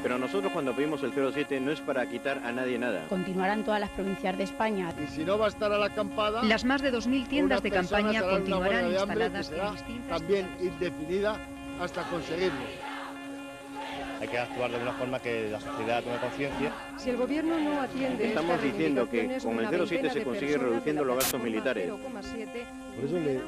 Pero nosotros cuando pedimos el 07 no es para quitar a nadie nada. Continuarán todas las provincias de España. Y si no va a estar a la acampada... Las más de 2.000 tiendas de campaña continuarán instaladas en distintas... también indefinida hasta conseguirlo. Hay que actuar de una forma que la sociedad tome conciencia. Si el gobierno no atiende... Estamos diciendo que con el 07 se consigue reduciendo los gastos militares. Por eso le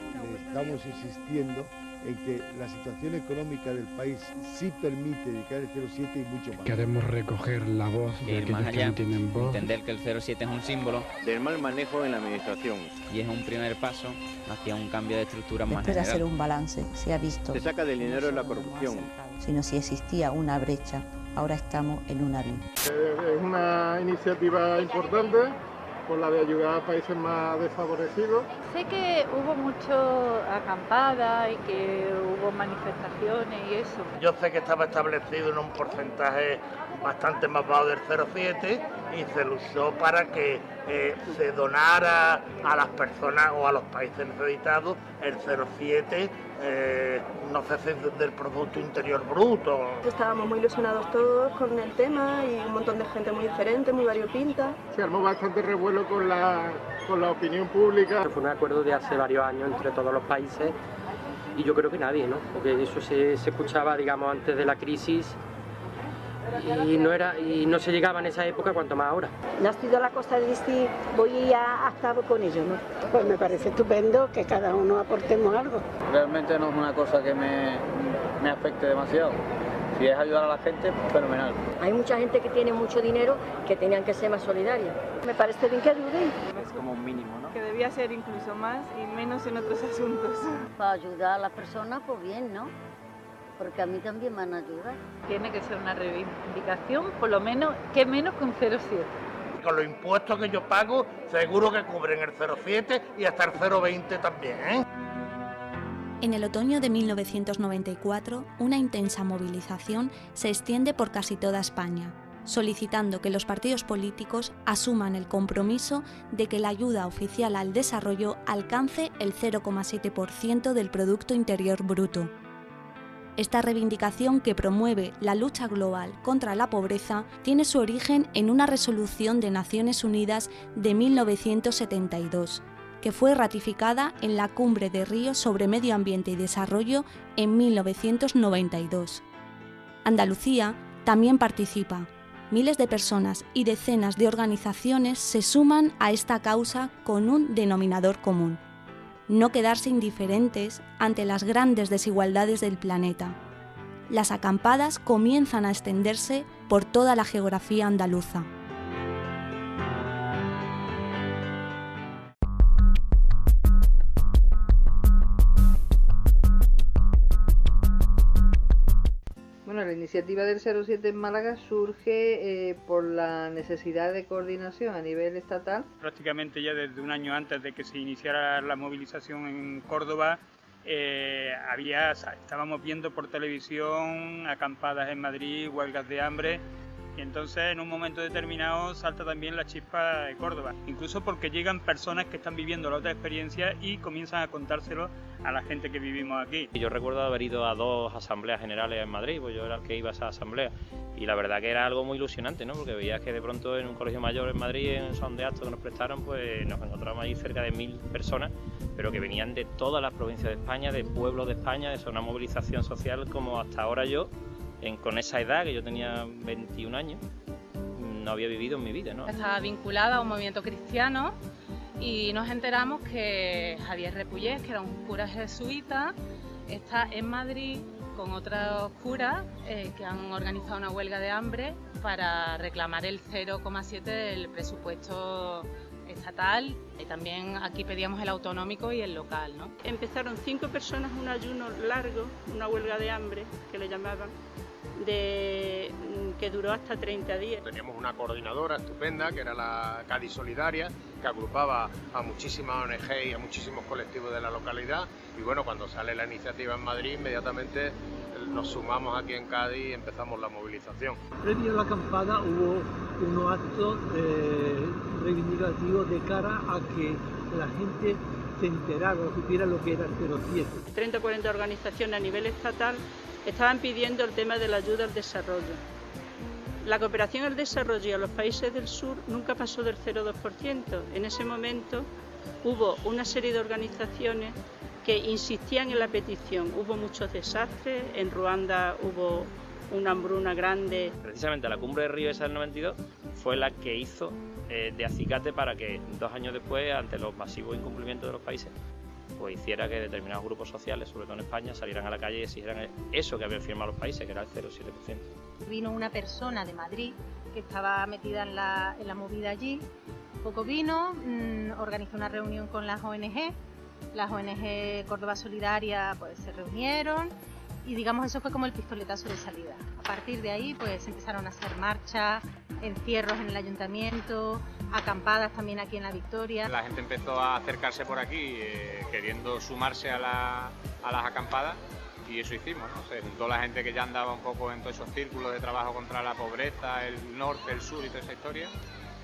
estamos insistiendo en que la situación económica del país sí permite dedicar el 07 y mucho más. Queremos recoger la voz de aquellos que no tienen voz. Entender que el 07 es un símbolo del mal manejo en la administración. Y es un primer paso hacia un cambio de estructura más general. Espera hacer un balance, se ha visto. Se saca del dinero de la corrupción. Sino si existía una brecha, ahora estamos en una bien. Es una iniciativa importante, por la de ayudar a países más desfavorecidos. Sé que hubo mucho acampada y que hubo manifestaciones y eso. Yo sé que estaba establecido en un porcentaje bastante más bajo del 0,7 y se lo usó para que se donara a las personas o a los países necesitados el 0,7, no sé si del Producto Interior Bruto. Estábamos muy ilusionados todos con el tema y un montón de gente muy diferente, muy variopinta. Se armó bastante revuelo con la opinión pública. Fue un acuerdo de hace varios años entre todos los países y yo creo que nadie, ¿no? Porque eso se escuchaba, digamos, antes de la crisis y no se llegaba en esa época, cuanto más ahora. Nacido a la costa de decir, voy a estar con ellos, ¿no? Pues me parece estupendo que cada uno aportemos algo. Realmente no es una cosa que me afecte demasiado. Si es ayudar a la gente, fenomenal. Hay mucha gente que tiene mucho dinero que tenían que ser más solidarios. Me parece bien que ayuden. Es como un mínimo, ¿no? Que debía ser incluso más y menos en otros asuntos. Para ayudar a las personas, pues bien, ¿no? Porque a mí también me van a ayudar. Tiene que ser una reivindicación, por lo menos, que menos que un 0,7. Con los impuestos que yo pago, seguro que cubren el 0,7 y hasta el 0,20 también, ¿eh? En el otoño de 1994, una intensa movilización se extiende por casi toda España, solicitando que los partidos políticos asuman el compromiso de que la ayuda oficial al desarrollo alcance el 0,7% del Producto Interior Bruto. Esta reivindicación, que promueve la lucha global contra la pobreza, tiene su origen en una resolución de Naciones Unidas de 1972, que fue ratificada en la Cumbre de Río sobre Medio Ambiente y Desarrollo en 1992. Andalucía también participa. Miles de personas y decenas de organizaciones se suman a esta causa con un denominador común: no quedarse indiferentes ante las grandes desigualdades del planeta. Las acampadas comienzan a extenderse por toda la geografía andaluza. Bueno, la iniciativa del 07 en Málaga surge por la necesidad de coordinación a nivel estatal. Prácticamente ya desde un año antes de que se iniciara la movilización en Córdoba, estábamos viendo por televisión acampadas en Madrid, huelgas de hambre, y entonces en un momento determinado salta también la chispa de Córdoba, incluso porque llegan personas que están viviendo la otra experiencia y comienzan a contárselo a la gente que vivimos aquí. Yo recuerdo haber ido a 2 asambleas generales en Madrid, pues yo era el que iba a esa asamblea, y la verdad que era algo muy ilusionante, ¿no? Porque veías que de pronto en un colegio mayor en Madrid, en el salón de actos que nos prestaron, pues nos encontramos ahí cerca de 1000 personas, pero que venían de todas las provincias de España, de pueblos de España. Es una movilización social como hasta ahora yo, con esa edad, que yo tenía 21 años, no había vivido en mi vida, ¿no? Estaba vinculada a un movimiento cristiano y nos enteramos que Javier Repullés, que era un cura jesuita, está en Madrid con otros curas que han organizado una huelga de hambre para reclamar el 0,7 del presupuesto estatal, y también aquí pedíamos el autonómico y el local, ¿no? Empezaron 5 personas un ayuno largo, una huelga de hambre, que le llamaban, que duró hasta 30 días. Teníamos una coordinadora estupenda, que era la Cádiz Solidaria, que agrupaba a muchísimas ONG y a muchísimos colectivos de la localidad, y bueno, cuando sale la iniciativa en Madrid, inmediatamente nos sumamos aquí en Cádiz y empezamos la movilización. Previo a la acampada hubo unos actos reivindicativos de cara a que la gente se enterara o supiera lo que era el 07. 30 o 40 organizaciones a nivel estatal estaban pidiendo el tema de la ayuda al desarrollo. La cooperación al desarrollo a los países del sur nunca pasó del 0,2%. En ese momento hubo una serie de organizaciones que insistían en la petición. Hubo muchos desastres, en Ruanda hubo una hambruna grande. Precisamente la cumbre de Río esa del 92 fue la que hizo de acicate para que 2 años después, ante los masivos incumplimientos de los países, pues hiciera que determinados grupos sociales, sobre todo en España, salieran a la calle y exigieran eso que habían firmado los países, que era el 0,7%. Vino una persona de Madrid que estaba metida en la movida allí, poco vino, organizó una reunión con las ONG Córdoba Solidaria pues se reunieron y digamos eso fue como el pistoletazo de salida. A partir de ahí pues empezaron a hacer marchas, encierros en el ayuntamiento, acampadas también aquí en La Victoria. La gente empezó a acercarse por aquí queriendo sumarse a las acampadas y eso hicimos, ¿no? Se juntó la gente que ya andaba un poco en todos esos círculos de trabajo contra la pobreza, el norte, el sur y toda esa historia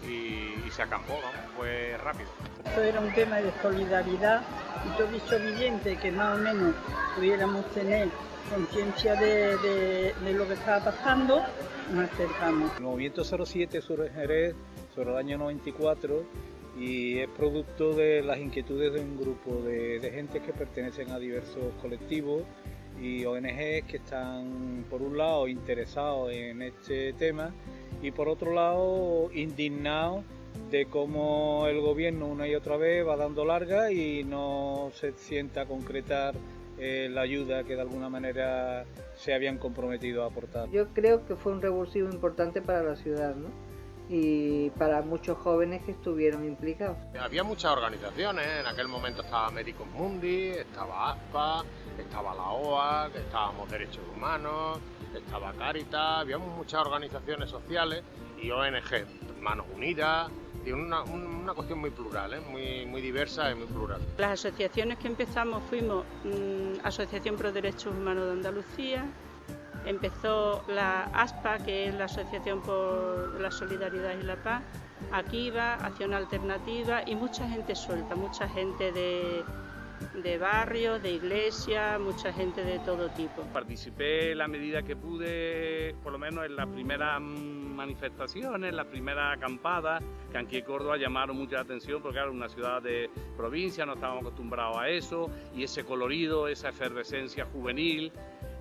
y se acampó, ¿no? Fue rápido. Esto era un tema de solidaridad y todo dicho evidente que más o menos pudiéramos tener conciencia de lo que estaba pasando, nos acercamos. El movimiento 07 surge en Jerez sobre el año 94 y es producto de las inquietudes de un grupo de gente que pertenecen a diversos colectivos y ONGs que están por un lado interesados en este tema y por otro lado indignados de cómo el gobierno una y otra vez va dando larga y no se sienta a concretar la ayuda que de alguna manera se habían comprometido a aportar. Yo creo que fue un revulsivo importante para la ciudad, ¿no? Y para muchos jóvenes que estuvieron implicados. Había muchas organizaciones, en aquel momento estaba Médicos Mundi, estaba ASPA, estaba la OA, estábamos Derechos Humanos, estaba Cáritas, había muchas organizaciones sociales y ONG, Manos Unidas, y una cuestión muy plural, muy diversa y muy plural. Las asociaciones que empezamos fuimos Asociación Pro Derechos Humanos de Andalucía, empezó la ASPA, que es la Asociación por la Solidaridad y la Paz, Akiva, Acción Alternativa y mucha gente suelta, mucha gente de barrios, de iglesias, mucha gente de todo tipo. Participé en la medida que pude, por lo menos en las primeras manifestaciones, en las primeras acampadas, que aquí en Córdoba llamaron mucha atención porque era una ciudad de provincia, no estábamos acostumbrados a eso, y ese colorido, esa efervescencia juvenil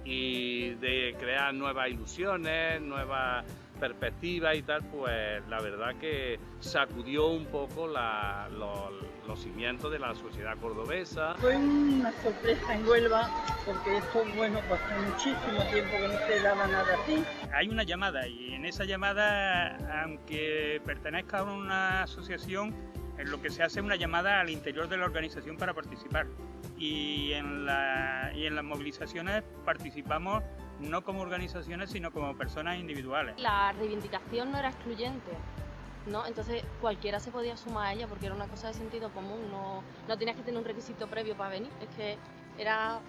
y de crear nuevas ilusiones, nuevas perspectivas y tal, pues la verdad que sacudió un poco los cimientos de la sociedad cordobesa. Fue una sorpresa en Huelva porque esto, bueno, pasó muchísimo tiempo que no se daba nada así. Hay una llamada y en esa llamada, aunque pertenezca a una asociación, en lo que se hace es una llamada al interior de la organización para participar. Y en las movilizaciones participamos no como organizaciones, sino como personas individuales. La reivindicación no era excluyente, ¿no? Entonces cualquiera se podía sumar a ella porque era una cosa de sentido común, no tenías que tener un requisito previo para venir, es que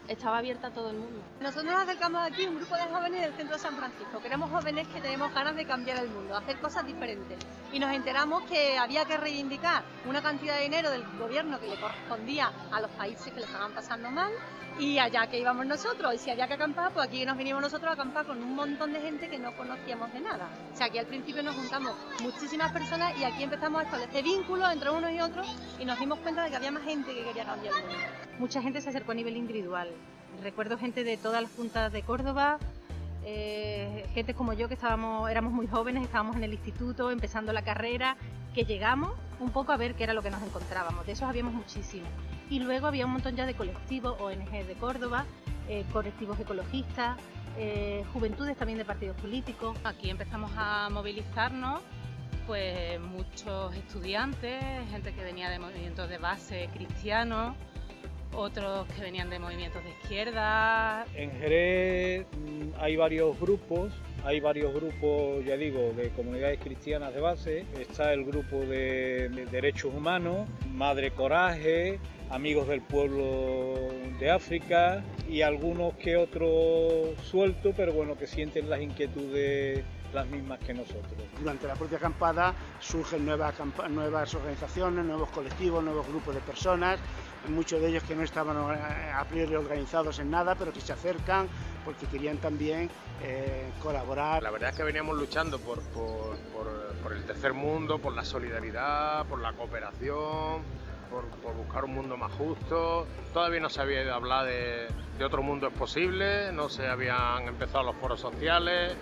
estaba abierta a todo el mundo. Nosotros nos acercamos aquí, un grupo de jóvenes del centro de San Francisco, que éramos jóvenes que tenemos ganas de cambiar el mundo, hacer cosas diferentes. Y nos enteramos que había que reivindicar una cantidad de dinero del gobierno que le correspondía a los países que le estaban pasando mal, y allá que íbamos nosotros, y si había que acampar, pues aquí nos vinimos nosotros a acampar con un montón de gente que no conocíamos de nada. O sea, aquí al principio nos juntamos muchísimas personas y aquí empezamos a establecer vínculos entre unos y otros y nos dimos cuenta de que había más gente que quería cambiar el mundo. Mucha gente se acercó a nivel individual. Recuerdo gente de todas las juntas de Córdoba, gente como yo que éramos muy jóvenes, estábamos en el instituto, empezando la carrera, que llegamos un poco a ver qué era lo que nos encontrábamos. De esos habíamos muchísimos. Y luego había un montón ya de colectivos, ONG de Córdoba, colectivos ecologistas, juventudes también de partidos políticos. Aquí empezamos a movilizarnos, pues muchos estudiantes, gente que venía de movimientos de base cristianos, otros que venían de movimientos de izquierda. En Jerez hay varios grupos, ya digo, de comunidades cristianas de base. Está el grupo de derechos humanos, Madre Coraje, amigos del pueblo de África y algunos que otros sueltos, pero bueno, que sienten las inquietudes las mismas que nosotros. Durante la propia acampada surgen nuevas organizaciones, nuevos colectivos, nuevos grupos de personas, muchos de ellos que no estaban a priori organizados en nada, pero que se acercan porque querían también colaborar. La verdad es que veníamos luchando por el tercer mundo, por la solidaridad, por la cooperación, por buscar un mundo más justo. Todavía no se había hablado de otro mundo es posible, no se habían empezado los foros sociales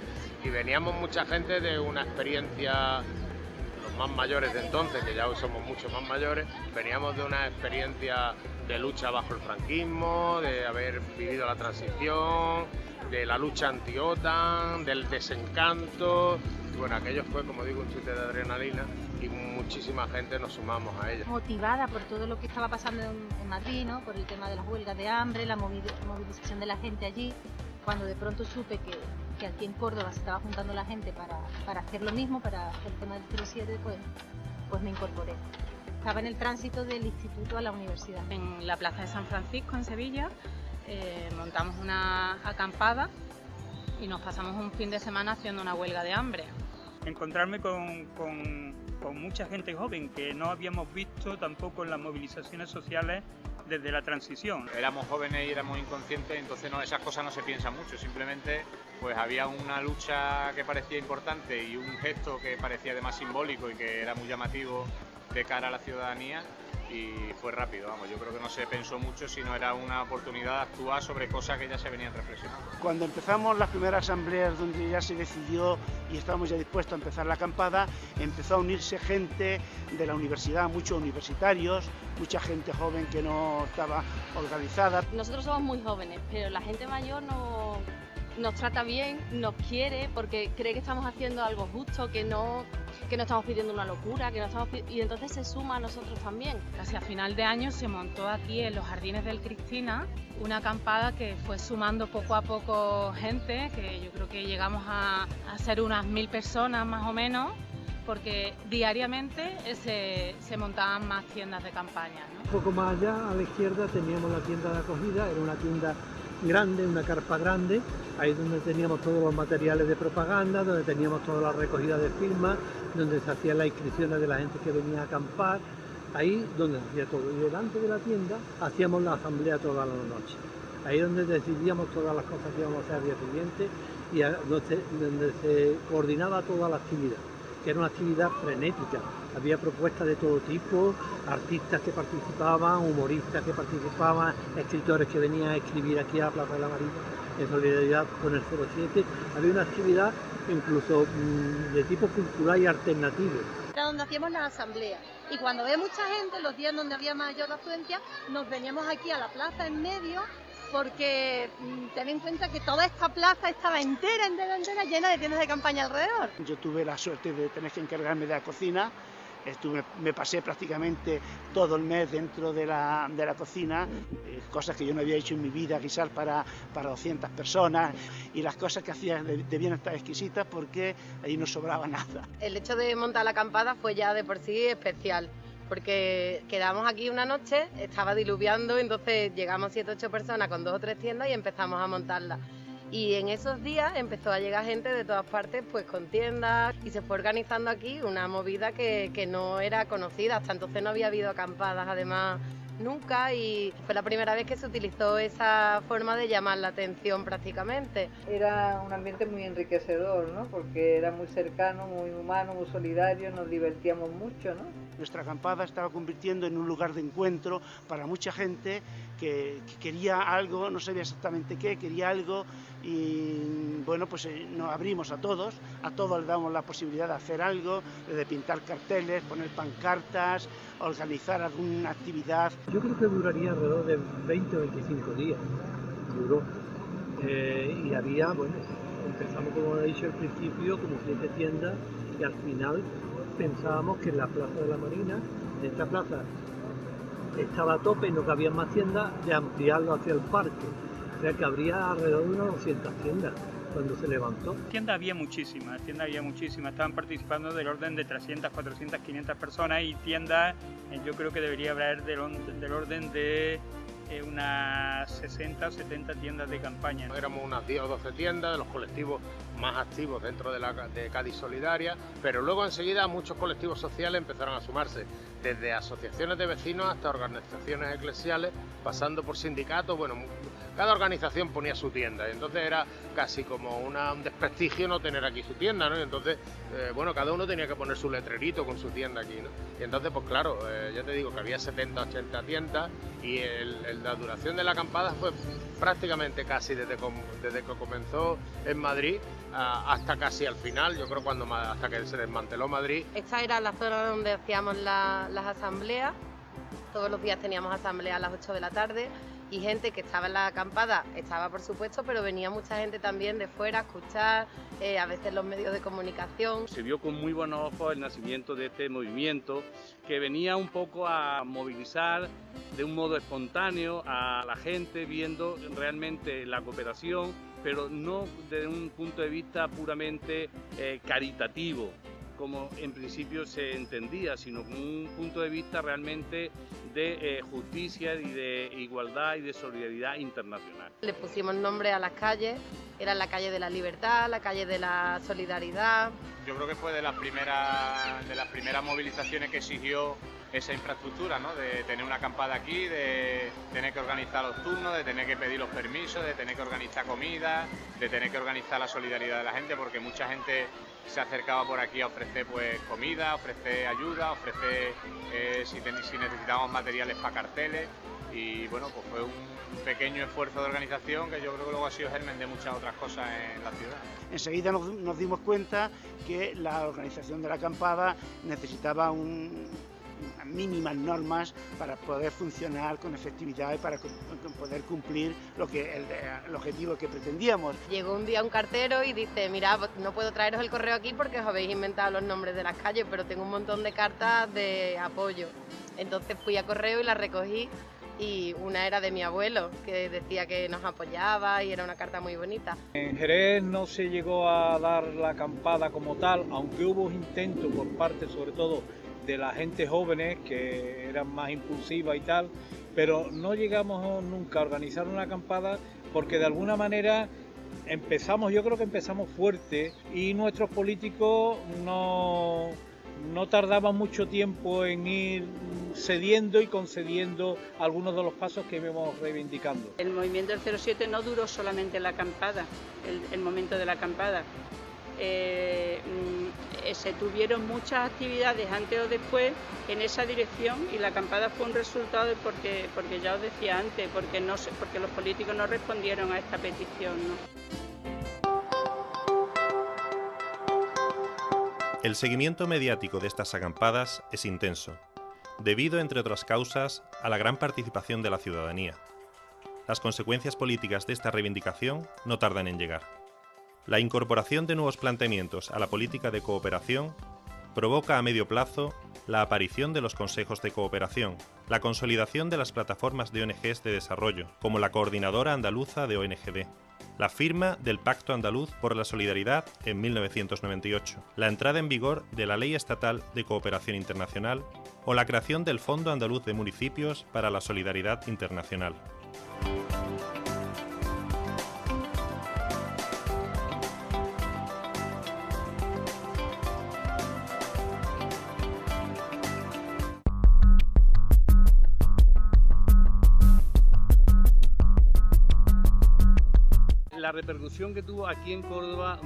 y veníamos mucha gente de una experiencia, los más mayores de entonces, que ya hoy somos mucho más mayores, veníamos de una experiencia de lucha bajo el franquismo, de haber vivido la transición, de la lucha anti-OTAN, del desencanto. Y bueno, aquello fue, como digo, un chute de adrenalina y muchísima gente nos sumamos a ella. Motivada por todo lo que estaba pasando en Madrid, ¿no? Por el tema de las huelgas de hambre, la movilización de la gente allí, cuando de pronto supe que aquí en Córdoba se estaba juntando la gente para hacer lo mismo, para hacer el tema del 07, pues me incorporé. Estaba en el tránsito del instituto a la universidad. En la Plaza de San Francisco, en Sevilla, montamos una acampada y nos pasamos un fin de semana haciendo una huelga de hambre. Encontrarme con mucha gente joven que no habíamos visto tampoco en las movilizaciones sociales desde la transición. Éramos jóvenes y éramos inconscientes, entonces no, esas cosas no se piensan mucho, simplemente pues había una lucha que parecía importante y un gesto que parecía además simbólico y que era muy llamativo de cara a la ciudadanía y fue rápido, vamos, yo creo que no se pensó mucho, sino era una oportunidad de actuar sobre cosas que ya se venían reflexionando. Cuando empezamos las primeras asambleas donde ya se decidió y estábamos ya dispuestos a empezar la acampada, empezó a unirse gente de la universidad, muchos universitarios, mucha gente joven que no estaba organizada. Nosotros somos muy jóvenes, pero la gente mayor nos trata bien, nos quiere porque cree que estamos haciendo algo justo, que no estamos pidiendo una locura, y entonces se suma a nosotros también. Casi a final de año se montó aquí en los Jardines del Cristina una acampada que fue sumando poco a poco gente, que yo creo que llegamos a ser unas 1000 personas más o menos, porque diariamente se montaban más tiendas de campaña, ¿no? Un poco más allá, a la izquierda, teníamos la tienda de acogida, era una tienda grande, una carpa grande, ahí donde teníamos todos los materiales de propaganda, donde teníamos toda la recogida de firmas, donde se hacían las inscripciones de la gente que venía a acampar, ahí donde se hacía todo. Y delante de la tienda hacíamos la asamblea todas las noches, ahí donde decidíamos todas las cosas que íbamos a hacer al día siguiente y donde se coordinaba toda la actividad, que era una actividad frenética. Había propuestas de todo tipo, artistas que participaban, humoristas que participaban, escritores que venían a escribir aquí a la Plaza de la Marina en solidaridad con el 07. Había una actividad incluso de tipo cultural y alternativo. Era donde hacíamos la asamblea. Y cuando había mucha gente, los días donde había mayor afluencia, nos veníamos aquí a la plaza en medio, porque ten en cuenta que toda esta plaza estaba entera, llena de tiendas de campaña alrededor. Yo tuve la suerte de tener que encargarme de la cocina. Me pasé prácticamente todo el mes dentro de la cocina, cosas que yo no había hecho en mi vida, guisar para 200 personas, y las cosas que hacía debían estar exquisitas porque ahí no sobraba nada. El hecho de montar la acampada fue ya de por sí especial, porque quedamos aquí una noche, estaba diluviando, entonces llegamos 7 o 8 personas con 2 o 3 tiendas y empezamos a montarla. Y en esos días empezó a llegar gente de todas partes, pues con tiendas, y se fue organizando aquí una movida que no era conocida. Hasta entonces no había habido acampadas, además, nunca, y fue la primera vez que se utilizó esa forma de llamar la atención prácticamente. Era un ambiente muy enriquecedor, ¿no? Porque era muy cercano, muy humano, muy solidario, nos divertíamos mucho, ¿no? Nuestra acampada estaba convirtiendo en un lugar de encuentro para mucha gente que quería algo, no sabía exactamente qué, quería algo, y bueno, pues nos abrimos a todos les damos la posibilidad de hacer algo, de pintar carteles, poner pancartas, organizar alguna actividad. Yo creo que duraría alrededor de 20 o 25 días, duró, y había, bueno, empezamos como he dicho al principio, como 7 tiendas, y al final pensábamos que en la Plaza de la Marina, en esta plaza, estaba a tope y no cabían más tiendas, de ampliarlo hacia el parque. Era que habría alrededor de unas 200 tiendas cuando se levantó. Tiendas había muchísimas, estaban participando del orden de 300, 400, 500 personas y tiendas yo creo que debería haber del orden de unas 60 o 70 tiendas de campaña. Éramos unas 10 o 12 tiendas de los colectivos más activos dentro de Cádiz Solidaria, pero luego enseguida muchos colectivos sociales empezaron a sumarse, desde asociaciones de vecinos hasta organizaciones eclesiales, pasando por sindicatos. Bueno, cada organización ponía su tienda y entonces era casi como un desprestigio no tener aquí su tienda, ¿no? Y entonces, bueno, cada uno tenía que poner su letrerito con su tienda aquí, ¿no? Y entonces, pues claro, ya te digo que había 70, 80 tiendas y la duración de la acampada fue prácticamente casi desde que comenzó en Madrid hasta casi al final, yo creo hasta que se desmanteló Madrid. Esta era la zona donde hacíamos las asambleas, todos los días teníamos asambleas a las 8 de la tarde y gente que estaba en la acampada, estaba por supuesto, pero venía mucha gente también de fuera a escuchar, a veces los medios de comunicación. Se vio con muy buenos ojos el nacimiento de este movimiento que venía un poco a movilizar de un modo espontáneo a la gente, viendo realmente la cooperación, pero no desde un punto de vista puramente caritativo, como en principio se entendía, sino con un punto de vista realmente de justicia y de igualdad y de solidaridad internacional. Le pusimos nombre a las calles, era la calle de la libertad, la calle de la solidaridad. Yo creo que fue de las primeras movilizaciones que exigió esa infraestructura, ¿no? De tener una acampada aquí, de tener que organizar los turnos, de tener que pedir los permisos, de tener que organizar comida, de tener que organizar la solidaridad de la gente, porque mucha gente se acercaba por aquí a ofrecer pues comida, a ofrecer ayuda, a ofrecer si necesitábamos materiales para carteles, y bueno, pues fue un pequeño esfuerzo de organización que yo creo que luego ha sido germen de muchas otras cosas en la ciudad. Enseguida nos dimos cuenta que la organización de la acampada necesitaba unas mínimas normas para poder funcionar con efectividad y para poder cumplir el objetivo que pretendíamos. Llegó un día un cartero y dice, mira, no puedo traeros el correo aquí porque os habéis inventado los nombres de las calles, pero tengo un montón de cartas de apoyo. Entonces fui a correo y las recogí, y una era de mi abuelo, que decía que nos apoyaba y era una carta muy bonita. En Jerez no se llegó a dar la acampada como tal, aunque hubo intentos por parte sobre todo de la gente jóvenes que eran más impulsivas y tal, pero no llegamos nunca a organizar una acampada porque de alguna manera yo creo que empezamos fuerte y nuestros políticos no tardaban mucho tiempo en ir cediendo y concediendo algunos de los pasos que íbamos reivindicando. El movimiento del 07 no duró solamente la acampada, el momento de la acampada. Se tuvieron muchas actividades antes o después en esa dirección, y la acampada fue un resultado porque ya os decía antes, porque los políticos no respondieron a esta petición, ¿no? El seguimiento mediático de estas acampadas es intenso, debido, entre otras causas, a la gran participación de la ciudadanía. Las consecuencias políticas de esta reivindicación no tardan en llegar. La incorporación de nuevos planteamientos a la política de cooperación provoca a medio plazo la aparición de los consejos de cooperación, la consolidación de las plataformas de ONGs de desarrollo, como la Coordinadora Andaluza de ONGD, la firma del Pacto Andaluz por la Solidaridad en 1998, la entrada en vigor de la Ley Estatal de Cooperación Internacional o la creación del Fondo Andaluz de Municipios para la Solidaridad Internacional. La repercusión que tuvo aquí en Córdoba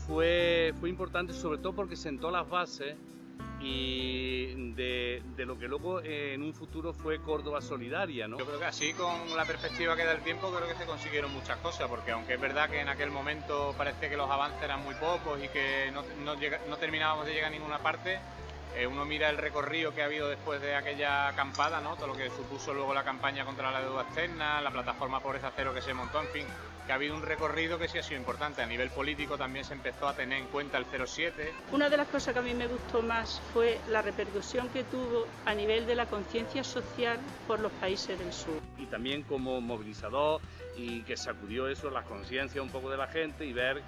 fue importante, sobre todo porque sentó las bases y de lo que luego en un futuro fue Córdoba Solidaria, ¿no? Yo creo que así, con la perspectiva que da el tiempo, creo que se consiguieron muchas cosas, porque aunque es verdad que en aquel momento parece que los avances eran muy pocos y que no terminábamos de llegar a ninguna parte, uno mira el recorrido que ha habido después de aquella acampada, ¿no? Todo lo que supuso luego la campaña contra la deuda externa, la plataforma Pobreza Cero que se montó, en fin, que ha habido un recorrido que sí ha sido importante. A nivel político también se empezó a tener en cuenta el 07. Una de las cosas que a mí me gustó más fue la repercusión que tuvo a nivel de la conciencia social por los países del sur. Y también como movilizador, y que sacudió eso, la conciencia un poco de la gente, y ver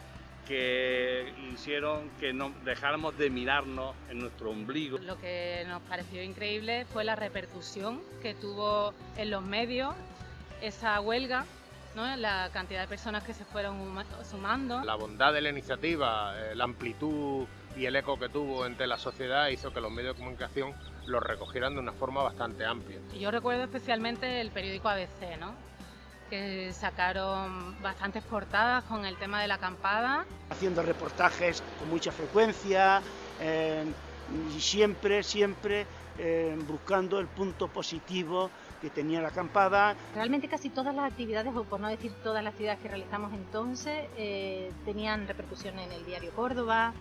que hicieron que no dejáramos de mirarnos en nuestro ombligo. Lo que nos pareció increíble fue la repercusión que tuvo en los medios esa huelga, ¿no? La cantidad de personas que se fueron sumando. La bondad de la iniciativa, la amplitud y el eco que tuvo entre la sociedad hizo que los medios de comunicación lo recogieran de una forma bastante amplia. Yo recuerdo especialmente el periódico ABC, ¿no? Que sacaron bastantes portadas con el tema de la acampada. Haciendo reportajes con mucha frecuencia y siempre buscando el punto positivo que tenía la acampada. Realmente casi todas las actividades, o por no decir todas las actividades que realizamos entonces, tenían repercusión en el diario Córdoba,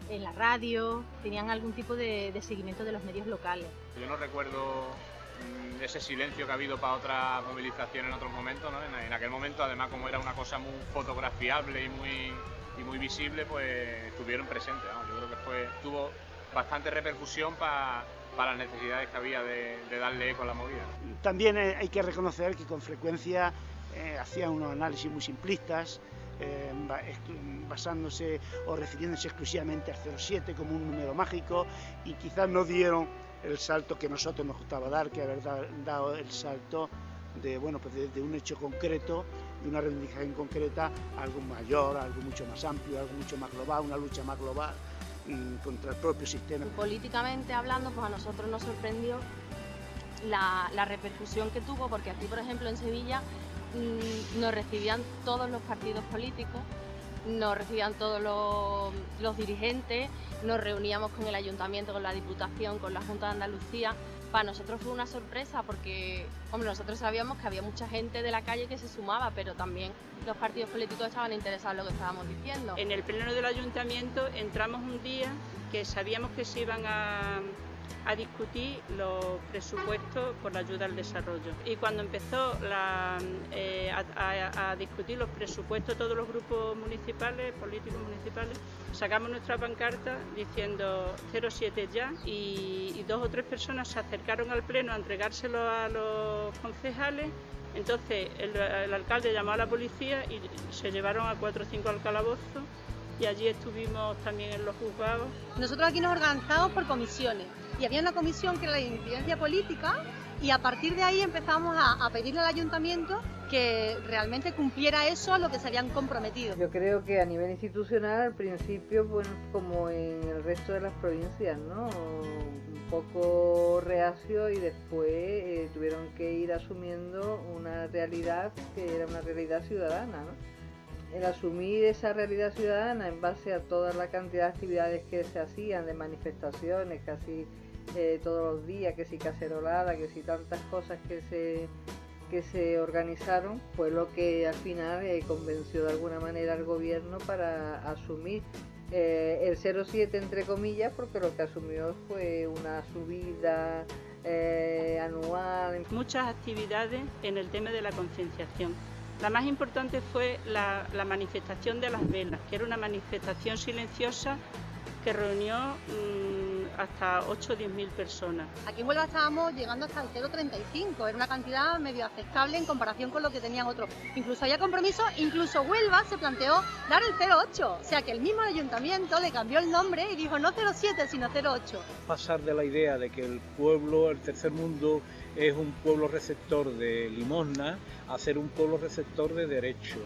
en la radio, tenían algún tipo de seguimiento de los medios locales. Yo no recuerdo ese silencio que ha habido para otra movilización en otros momentos, ¿no? En aquel momento, además, como era una cosa muy fotografiable y muy visible, pues estuvieron presentes, ¿no? Yo creo que tuvo bastante repercusión para las necesidades que había de darle eco a la movida. También hay que reconocer que con frecuencia hacían unos análisis muy simplistas, basándose o refiriéndose exclusivamente al 07 como un número mágico, y quizás no dieron el salto que a nosotros nos gustaba dar, que haber dado el salto de un hecho concreto, de una reivindicación concreta, a algo mayor, a algo mucho más amplio, algo mucho más global, una lucha más global contra el propio sistema. Políticamente hablando, pues a nosotros nos sorprendió la repercusión que tuvo, porque aquí, por ejemplo, en Sevilla nos recibían todos los partidos políticos, nos recibían todos los dirigentes, nos reuníamos con el ayuntamiento, con la Diputación, con la Junta de Andalucía. Para nosotros fue una sorpresa porque, hombre, nosotros sabíamos que había mucha gente de la calle que se sumaba, pero también los partidos políticos estaban interesados en lo que estábamos diciendo. En el pleno del ayuntamiento entramos un día que sabíamos que se iban a discutir los presupuestos por la ayuda al desarrollo. Y cuando empezó a discutir los presupuestos todos los grupos municipales, políticos municipales, sacamos nuestra pancarta diciendo 07 ya, y 2 o 3 personas se acercaron al pleno a entregárselo a los concejales. Entonces el alcalde llamó a la policía y se llevaron a 4 o 5 al calabozo, y allí estuvimos también en los juzgados. Nosotros aquí nos organizamos por comisiones, y había una comisión que era la incidencia política, y a partir de ahí empezamos a pedirle al ayuntamiento que realmente cumpliera eso a lo que se habían comprometido. Yo creo que a nivel institucional al principio, bueno, como en el resto de las provincias, ¿no? Un poco reacio, y después tuvieron que ir asumiendo una realidad que era una realidad ciudadana, ¿no? El asumir esa realidad ciudadana en base a toda la cantidad de actividades que se hacían, de manifestaciones casi todos los días, que si cacerolada, que si tantas cosas que se organizaron, fue lo que al final convenció de alguna manera al gobierno para asumir el 07 entre comillas, porque lo que asumió fue una subida anual. Muchas actividades en el tema de la concienciación. La más importante fue la manifestación de las velas, que era una manifestación silenciosa que reunió hasta 8 o 10.000 personas. Aquí en Huelva estábamos llegando hasta el 0,35, era una cantidad medio aceptable en comparación con lo que tenían otros. Incluso había compromiso, incluso Huelva se planteó dar el 0,8, o sea que el mismo ayuntamiento le cambió el nombre y dijo no 0,7 sino 0,8. Pasar de la idea de que el pueblo, el tercer mundo, es un pueblo receptor de limosna a ser un pueblo receptor de derechos.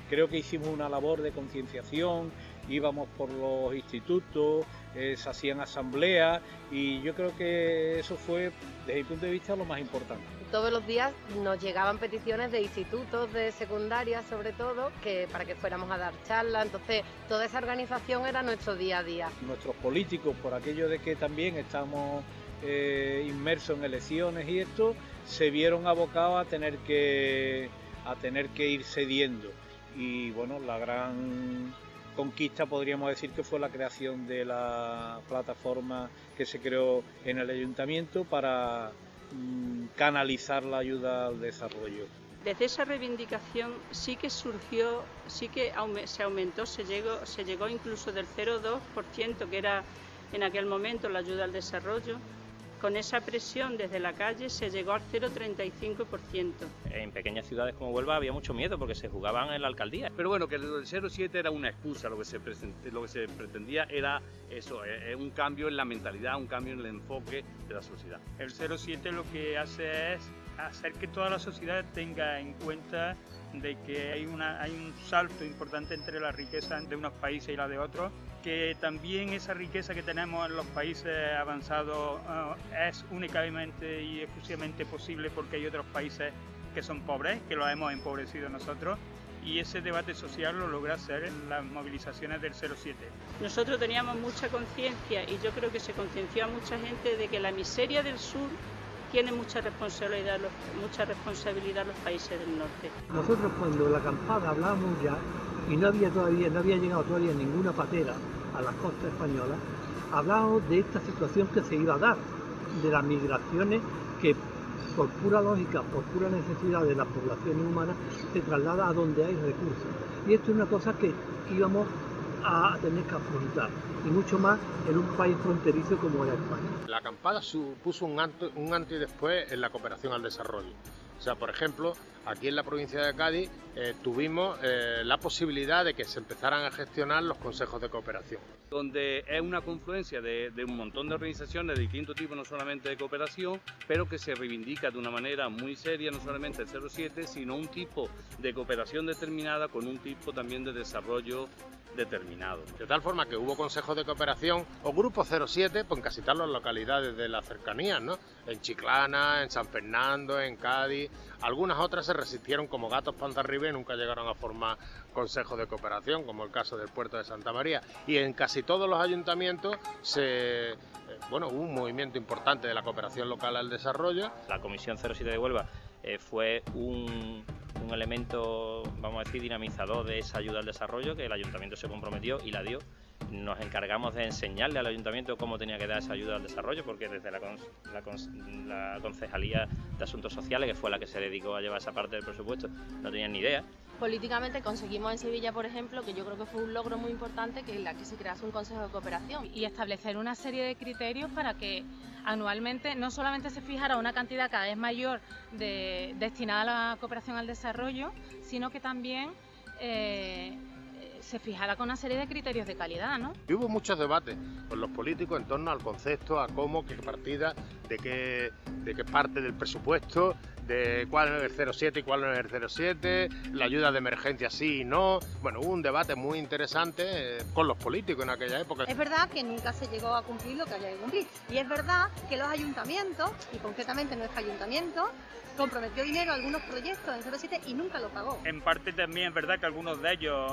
Creo que hicimos una labor de concienciación, íbamos por los institutos, se hacían asambleas, y yo creo que eso fue, desde mi punto de vista, lo más importante. Todos los días nos llegaban peticiones de institutos, de secundaria sobre todo, para que fuéramos a dar charlas. Entonces toda esa organización era nuestro día a día. Nuestros políticos, por aquello de que también estamos inmersos en elecciones y esto, se vieron abocados a tener que ir cediendo, y bueno, la gran conquista podríamos decir que fue la creación de la plataforma que se creó en el ayuntamiento para canalizar la ayuda al desarrollo. Desde esa reivindicación sí que surgió, sí que se aumentó, se llegó incluso del 0,2%, que era en aquel momento la ayuda al desarrollo. Con esa presión desde la calle se llegó al 0,35%. En pequeñas ciudades como Huelva había mucho miedo porque se jugaban en la alcaldía. Pero bueno, que el 07 era una excusa, lo que se pretendía era eso, un cambio en la mentalidad, un cambio en el enfoque de la sociedad. El 07 lo que hace es hacer que toda la sociedad tenga en cuenta de que hay un salto importante entre la riqueza de unos países y la de otros, que también esa riqueza que tenemos en los países avanzados es únicamente y exclusivamente posible porque hay otros países que son pobres, que los hemos empobrecido nosotros, y ese debate social lo logra hacer en las movilizaciones del 07. Nosotros teníamos mucha conciencia, y yo creo que se concienció a mucha gente, de que la miseria del sur tiene mucha responsabilidad los países del norte. Nosotros cuando la acampada hablábamos ya, y no había llegado todavía ninguna patera a las costas españolas, hablábamos de esta situación que se iba a dar, de las migraciones que por pura lógica, por pura necesidad de las poblaciones humanas, se traslada a donde hay recursos. Y esto es una cosa que íbamos a tener que afrontar, y mucho más en un país fronterizo como era España. La acampada supuso un antes y después en la cooperación al desarrollo. O sea, por ejemplo, aquí en la provincia de Cádiz tuvimos la posibilidad de que se empezaran a gestionar los consejos de cooperación. Donde es una confluencia de un montón de organizaciones de distintos tipos, no solamente de cooperación, pero que se reivindica de una manera muy seria, no solamente el 07, sino un tipo de cooperación determinada con un tipo también de desarrollo determinado. De tal forma que hubo consejos de cooperación o grupos 07 pues en casi todas las localidades de las cercanías, ¿no? En Chiclana, en San Fernando, en Cádiz. Algunas otras se resistieron como gatos panza arriba y nunca llegaron a formar consejos de cooperación, como el caso del puerto de Santa María. Y en casi todos los ayuntamientos hubo un movimiento importante de la cooperación local al desarrollo. La Comisión 07 de Huelva fue un elemento, vamos a decir, dinamizador de esa ayuda al desarrollo, que el ayuntamiento se comprometió y la dio. Nos encargamos de enseñarle al ayuntamiento cómo tenía que dar esa ayuda al desarrollo, porque desde la Concejalía de Asuntos Sociales, que fue la que se dedicó a llevar esa parte del presupuesto, no tenían ni idea. Políticamente conseguimos en Sevilla, por ejemplo, que yo creo que fue un logro muy importante, que se crease un consejo de cooperación. Y establecer una serie de criterios para que anualmente no solamente se fijara una cantidad cada vez mayor destinada a la cooperación al desarrollo, sino que también se fijara con una serie de criterios de calidad, ¿no? Y hubo muchos debates con los políticos en torno al concepto, a cómo, qué partida, de qué parte del presupuesto, de cuál es el 07 y cuál no es el 07, la ayuda de emergencia sí y no. Bueno, hubo un debate muy interesante con los políticos en aquella época. Es verdad que nunca se llegó a cumplir lo que había que cumplir. Y es verdad que los ayuntamientos, y concretamente nuestro ayuntamiento, comprometió dinero a algunos proyectos en 07 y nunca lo pagó. En parte también es verdad que algunos de ellos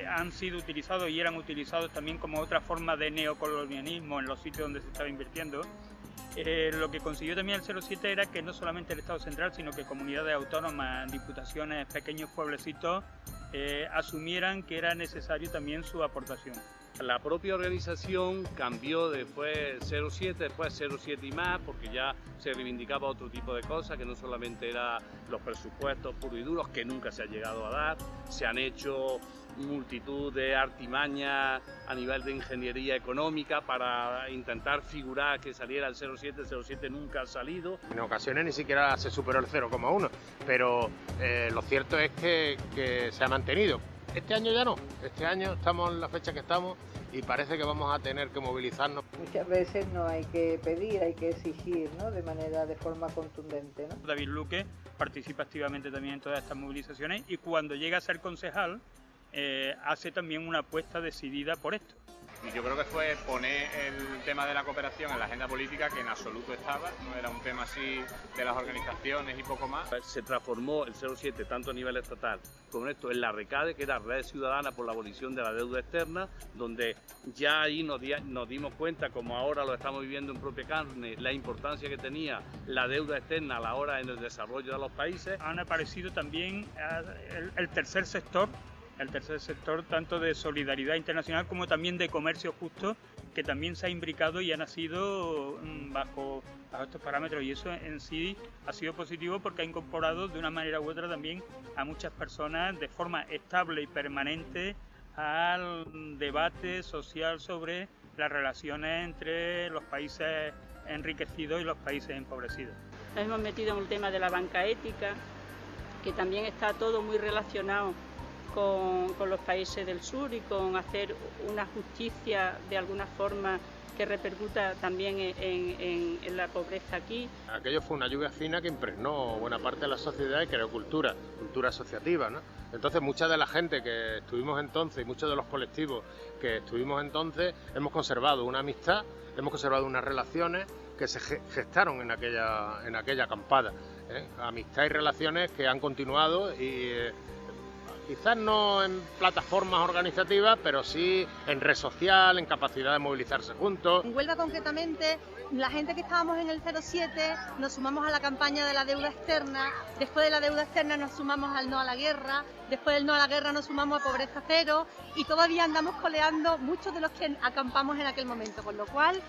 han sido utilizados y eran utilizados también como otra forma de neocolonialismo en los sitios donde se estaba invirtiendo. Lo que consiguió también el 07 era que no solamente el Estado central, sino que comunidades autónomas, diputaciones, pequeños pueblecitos asumieran que era necesario también su aportación. La propia organización cambió después 07, después 07 y más, porque ya se reivindicaba otro tipo de cosas, que no solamente eran los presupuestos puros y duros, que nunca se ha llegado a dar. Se han hecho multitud de artimañas a nivel de ingeniería económica para intentar figurar que saliera el 07, el 07 nunca ha salido. En ocasiones ni siquiera se superó el 0,1, pero lo cierto es que se ha mantenido. Este año ya no, este año estamos en la fecha que estamos y parece que vamos a tener que movilizarnos. Muchas veces no hay que pedir, hay que exigir, ¿no? De forma contundente, ¿no? David Luque participa activamente también en todas estas movilizaciones y cuando llega a ser concejal hace también una apuesta decidida por esto. Y yo creo que fue poner el tema de la cooperación en la agenda política, que en absoluto estaba, no era un tema así de las organizaciones y poco más. Se transformó el 07 tanto a nivel estatal como esto en la RECADE, que era Red Ciudadana por la Abolición de la Deuda Externa, donde ya ahí nos dimos cuenta, como ahora lo estamos viviendo en propia carne, la importancia que tenía la deuda externa a la hora en el desarrollo de los países. Han aparecido también el tercer sector el tercer sector, tanto de solidaridad internacional como también de comercio justo, que también se ha imbricado y ha nacido bajo estos parámetros, y eso en sí ha sido positivo porque ha incorporado de una manera u otra también a muchas personas de forma estable y permanente al debate social sobre las relaciones entre los países enriquecidos y los países empobrecidos. Nos hemos metido en el tema de la banca ética, que también está todo muy relacionado con los países del sur y con hacer una justicia de alguna forma que repercuta también en la pobreza aquí. Aquello fue una lluvia fina que impregnó buena parte de la sociedad y creó cultura asociativa, ¿no? Entonces mucha de la gente que estuvimos entonces y muchos de los colectivos que estuvimos entonces hemos conservado una amistad, hemos conservado unas relaciones que se gestaron en aquella acampada, ¿eh? Amistad y relaciones que han continuado y quizás no en plataformas organizativas, pero sí en red social, en capacidad de movilizarse juntos. En Huelva concretamente, la gente que estábamos en el 07 nos sumamos a la campaña de la deuda externa, después de la deuda externa nos sumamos al no a la guerra, después del no a la guerra nos sumamos a pobreza cero y todavía andamos coleando muchos de los que acampamos en aquel momento, con lo cual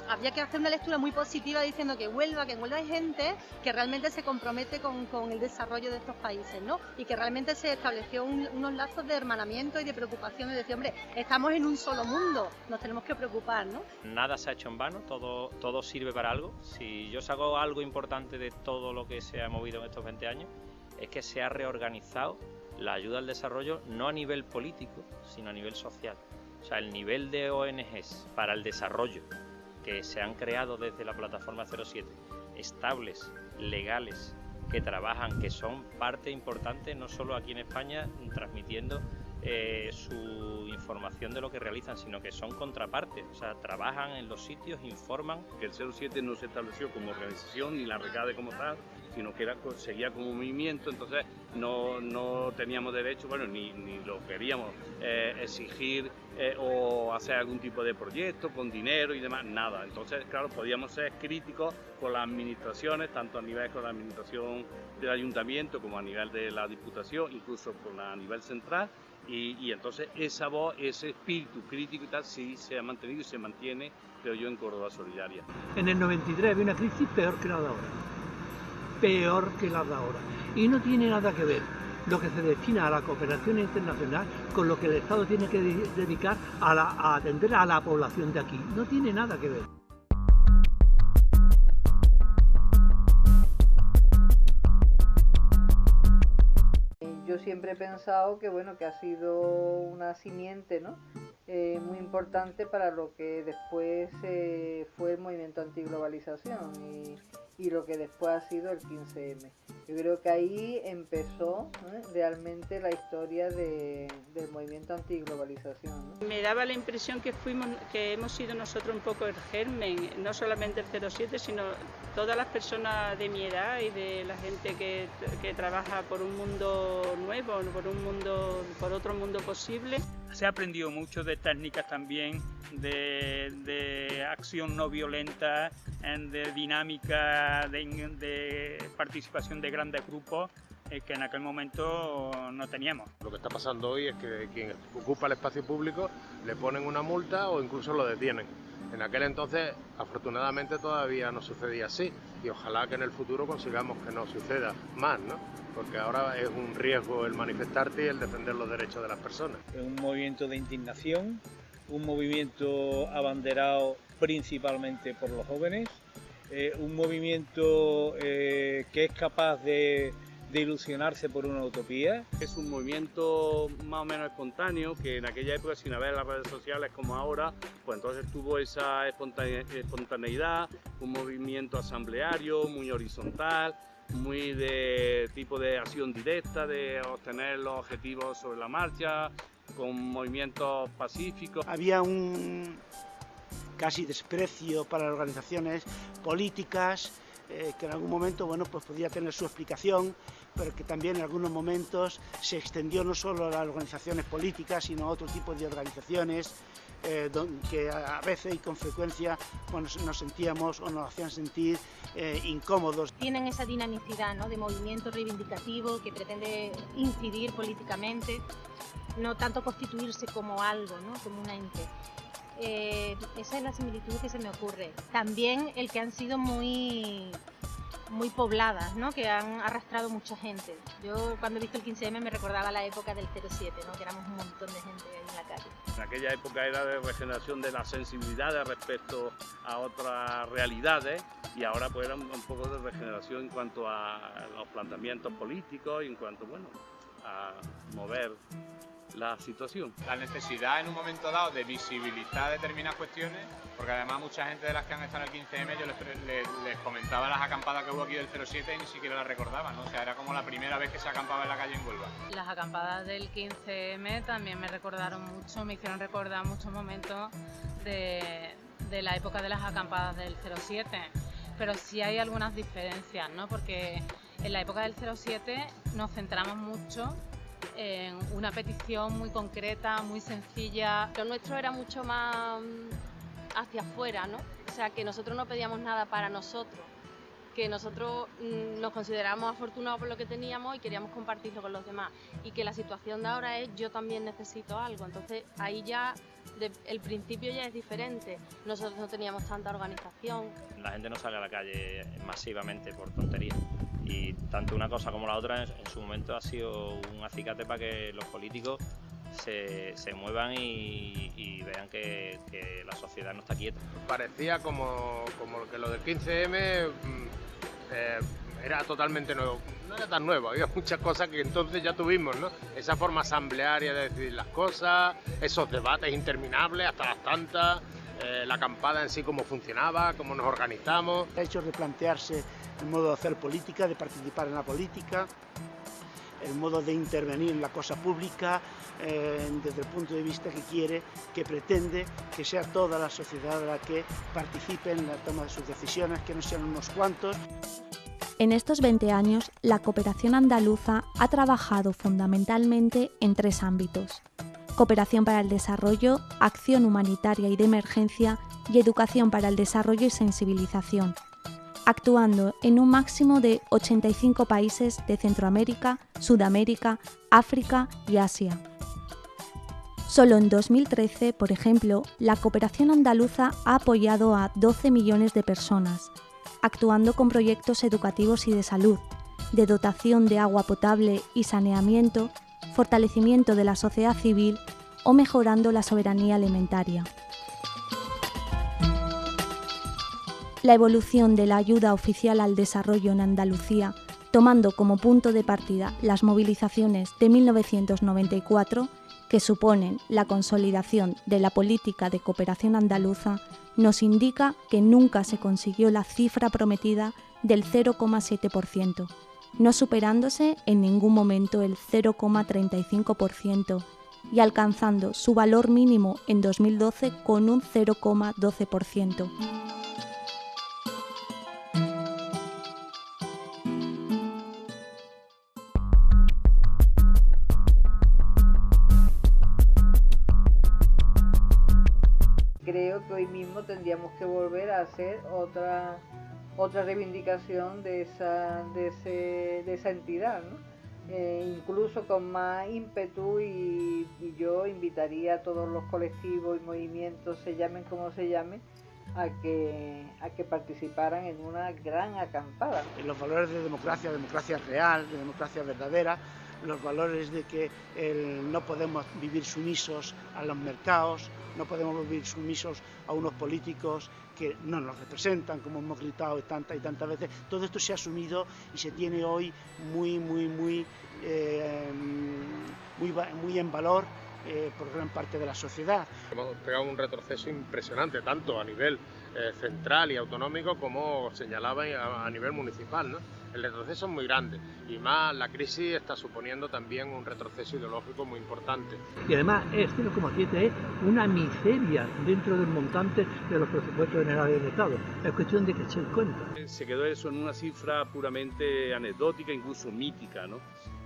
había que hacer una lectura muy positiva diciendo que en Huelva hay gente que realmente se compromete con el desarrollo de estos países, ¿no? Y que realmente se estableció unos lazos de hermanamiento y de preocupación, de decir, hombre, estamos en un solo mundo, nos tenemos que preocupar, ¿no? Nada se ha hecho en vano, todo sirve para algo. Si yo saco algo importante de todo lo que se ha movido en estos 20 años, es que se ha reorganizado la ayuda al desarrollo no a nivel político, sino a nivel social. O sea, el nivel de ONGs para el desarrollo que se han creado desde la plataforma 07, estables, legales, que trabajan, que son parte importante no solo aquí en España transmitiendo su información de lo que realizan, sino que son contrapartes, o sea, trabajan en los sitios, informan. Que el 07 no se estableció como organización ni la RECADE como tal, sino que seguía como movimiento, entonces no teníamos derecho, bueno, ni lo queríamos exigir o hacer algún tipo de proyecto con dinero y demás, nada. Entonces, claro, podíamos ser críticos con las administraciones, tanto a nivel con la administración del ayuntamiento como a nivel de la diputación, incluso a nivel central, y entonces esa voz, ese espíritu crítico y tal, sí se ha mantenido y se mantiene, creo yo, en Córdoba Solidaria. En el 93 había una crisis peor que la de ahora. Peor que la de ahora. Y no tiene nada que ver lo que se destina a la cooperación internacional con lo que el Estado tiene que dedicar a atender a la población de aquí. No tiene nada que ver. Yo siempre he pensado que bueno, que ha sido una simiente, ¿no? Muy importante para lo que después fue el movimiento antiglobalización y lo que después ha sido el 15M. Yo creo que ahí empezó realmente la historia del movimiento antiglobalización, ¿no? Me daba la impresión que hemos sido nosotros un poco el germen, no solamente el 07, sino todas las personas de mi edad y de la gente que trabaja por un mundo nuevo, por otro mundo posible. Se ha aprendido mucho de técnicas también, de acción no violenta, de dinámica, de participación de grandes grupos que en aquel momento no teníamos. Lo que está pasando hoy es que quien ocupa el espacio público le ponen una multa o incluso lo detienen. En aquel entonces, afortunadamente, todavía no sucedía así y ojalá que en el futuro consigamos que no suceda más, ¿no? Porque ahora es un riesgo el manifestarte y el defender los derechos de las personas. Es un movimiento de indignación, un movimiento abanderado principalmente por los jóvenes, un movimiento que es capaz de ilusionarse por una utopía. Es un movimiento más o menos espontáneo que en aquella época, sin haber las redes sociales como ahora, pues entonces tuvo esa espontaneidad, un movimiento asambleario, muy horizontal, muy de tipo de acción directa, de obtener los objetivos sobre la marcha, con movimientos pacíficos. Había un casi desprecio para las organizaciones políticas, que en algún momento, bueno, pues podía tener su explicación, pero que también en algunos momentos se extendió no solo a las organizaciones políticas, sino a otro tipo de organizaciones que a veces y con frecuencia nos sentíamos o nos hacían sentir incómodos. Tienen esa dinamicidad, ¿no?, de movimiento reivindicativo que pretende incidir políticamente, no tanto constituirse como algo, ¿no?, como un ente. Esa es la similitud que se me ocurre. También el que han sido muy pobladas, ¿no?, que han arrastrado mucha gente. Yo cuando he visto el 15M me recordaba la época del 07, ¿no?, que éramos un montón de gente ahí en la calle. En aquella época era de regeneración de las sensibilidades respecto a otras realidades y ahora pues era un poco de regeneración en cuanto a los planteamientos políticos y en cuanto, bueno, a mover la situación. La necesidad en un momento dado de visibilizar determinadas cuestiones, porque además mucha gente de las que han estado en el 15M, yo les comentaba las acampadas que hubo aquí del 07 y ni siquiera las recordaban, ¿no? O sea, era como la primera vez que se acampaba en la calle en Huelva. Las acampadas del 15M también me recordaron mucho, me hicieron recordar muchos momentos de la época de las acampadas del 07, pero sí hay algunas diferencias, ¿no? Porque en la época del 07 nos centramos mucho en una petición muy concreta, muy sencilla. Lo nuestro era mucho más hacia afuera, ¿no? O sea, que nosotros no pedíamos nada para nosotros, que nosotros nos considerábamos afortunados por lo que teníamos y queríamos compartirlo con los demás. Y que la situación de ahora es yo también necesito algo. Entonces ahí ya el principio ya es diferente. Nosotros no teníamos tanta organización. La gente no sale a la calle masivamente por tonterías. Y tanto una cosa como la otra en su momento ha sido un acicate para que los políticos se muevan y vean que la sociedad no está quieta. Parecía como que lo del 15M era totalmente nuevo. No era tan nuevo, había muchas cosas que entonces ya tuvimos, ¿no? Esa forma asamblearia de decidir las cosas, esos debates interminables hasta las tantas, la acampada en sí, cómo funcionaba, cómo nos organizamos. Ha hecho replantearse el modo de hacer política, de participar en la política, el modo de intervenir en la cosa pública, desde el punto de vista que quiere, que pretende que sea toda la sociedad la que participe en la toma de sus decisiones, que no sean unos cuantos. En estos 20 años, la cooperación andaluza ha trabajado fundamentalmente en 3 ámbitos: cooperación para el desarrollo, acción humanitaria y de emergencia y educación para el desarrollo y sensibilización, actuando en un máximo de 85 países de Centroamérica, Sudamérica, África y Asia. Solo en 2013, por ejemplo, la cooperación andaluza ha apoyado a 12 millones de personas, actuando con proyectos educativos y de salud, de dotación de agua potable y saneamiento, fortalecimiento de la sociedad civil o mejorando la soberanía alimentaria. La evolución de la ayuda oficial al desarrollo en Andalucía, tomando como punto de partida las movilizaciones de 1994, que suponen la consolidación de la política de cooperación andaluza, nos indica que nunca se consiguió la cifra prometida del 0,7%, no superándose en ningún momento el 0,35% y alcanzando su valor mínimo en 2012 con un 0,12%. Creo que hoy mismo tendríamos que volver a hacer otra reivindicación de esa entidad, ¿no? Incluso con más ímpetu y yo invitaría a todos los colectivos y movimientos, se llamen como se llamen, a que participaran en una gran acampada. Los valores de democracia real, de democracia verdadera, los valores de que no podemos vivir sumisos a los mercados, no podemos vivir sumisos a unos políticos que no nos representan, como hemos gritado tantas y tantas veces. Todo esto se ha asumido y se tiene hoy muy en valor por gran parte de la sociedad. Hemos pegado un retroceso impresionante, tanto a nivel central y autonómico como señalaba a nivel municipal, ¿no? El retroceso es muy grande y más la crisis está suponiendo también un retroceso ideológico muy importante. Y además es 0,7 es una miseria dentro del montante de los presupuestos generales del Estado. Es cuestión de que se den cuenta. Se quedó eso en una cifra puramente anecdótica, incluso mítica, ¿no?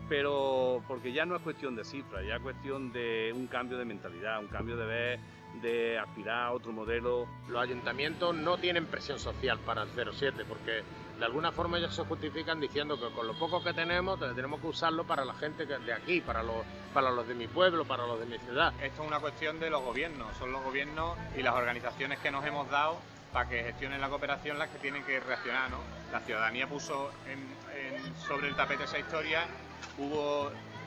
Pero porque ya no es cuestión de cifras, ya es cuestión de un cambio de mentalidad, un cambio de ver, de aspirar a otro modelo. Los ayuntamientos no tienen presión social para el 0,7 porque de alguna forma ellos se justifican diciendo que con lo poco que tenemos que usarlo para la gente de aquí, para los de mi pueblo, para los de mi ciudad. Esto es una cuestión de los gobiernos, son los gobiernos y las organizaciones que nos hemos dado para que gestionen la cooperación las que tienen que reaccionar, ¿no? La ciudadanía puso sobre el tapete esa historia,